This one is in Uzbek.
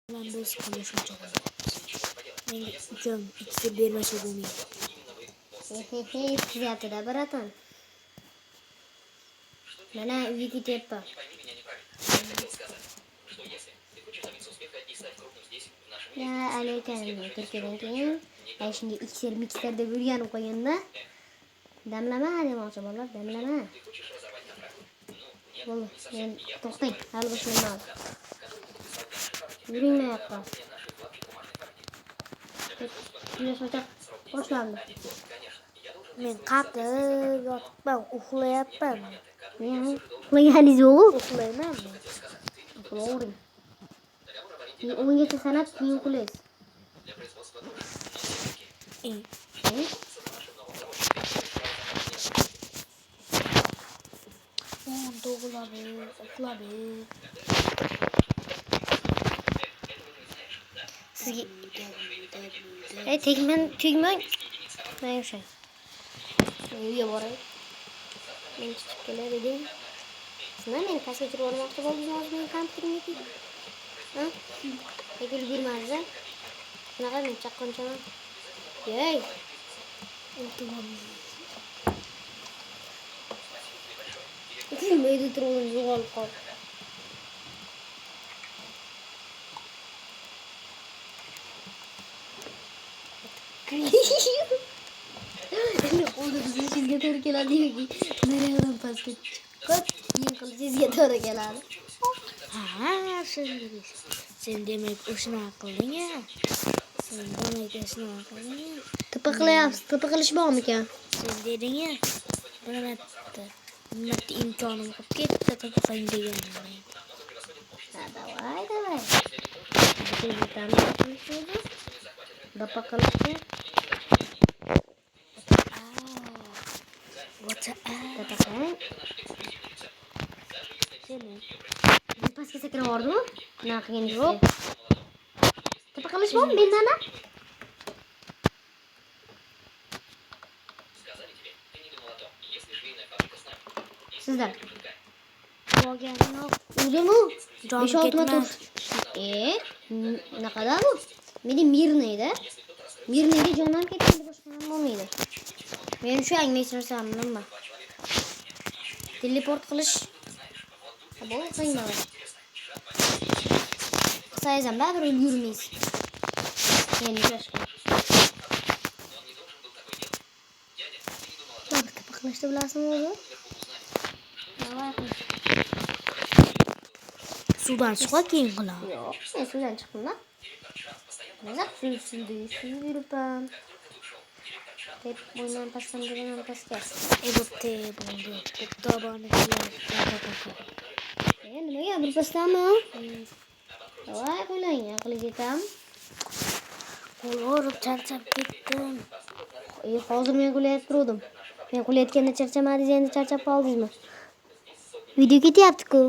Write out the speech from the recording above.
bilan biz qilib shuncha qilamiz. Menga ukam ikkisi bermasa bo'lmaydi. Sizyapti-da, baraton. Mana uyga ketyapman. Ya, alekan, Turkiyadan keyin shunga iksir deb o'rganib qo'yganda damlama demoqchi bolalar, damlama. Bo'ldi, men to'xtang, hali boshlanmadi. Yuring men yoqqa. Yurishmacha boshlandi. Men qatib yotibman, uxlayapman. Men uxlaganingiz yo'q-ku? Uxlayman men. Uxlayvering. Keyin 10 gacha sanab keyin uxlaysiz. Uxlabi. Sizga tegmang. Men yo'shay. Uyga boray. Men chiqib kelay dedim. Sizlar meni kasvetib olmoqchi bo'ldingiz, hozir men kompyuterimga. Ha? Nega ulgurmadingiz? Shunaqa men chaqqonchaman. Yey. Mayda turib yo'qolib qoldi. Qo'lda bizga to'g'ri keladi yoki naryoqdan pastga chiqib keyin qilishingizga to'g'ri keladi. Ha, sen demak o'shanaqa qilding-a? Sen demak o'shanaqa qilding-a? Tipi qilyapsiz, tipi qilish bormikan? Sen deding-a? Nima imkonim qilib ketdi, topqang deganman. Ha, davay. Bizni ta'minlashni Bapa qilishni. Tataqang. Men pastga sakrab bordim-ku. Nima qilganingiz yo'q. Tipi qilish bormi mendana? Sizlar Bo'lgani yo'q. o'zim-u 5-6 motor. Naqada bu? Meni Mirnayda. Mirnayga jonim ketdi, boshqa ham bo'lmaydi. Men shu anglaysirsam nima? Teleport qilish. Bo'lsang mana. Sayzam baribir yurmaysiz. Endi boshqa. To'g'ri qilishni bilasizmi o'zi? Suvdan chiqib keyin qilaman. Yo'q, men suvdan chiqdim-da. Nima suvda yuribman. Deb bo'ynan pastdan degan pastga. Bo'pti, bo'ldi. Tobani qilar. Nimaga bir pastami? Voy qo'ylang, aqli ketam. Qo'l o'rib charchab ketdim. Hozir men qo'layib turdim. Men qo'layotganda charchamadingiz, endi charchab qoldingizmi? Video ketyapti-ku.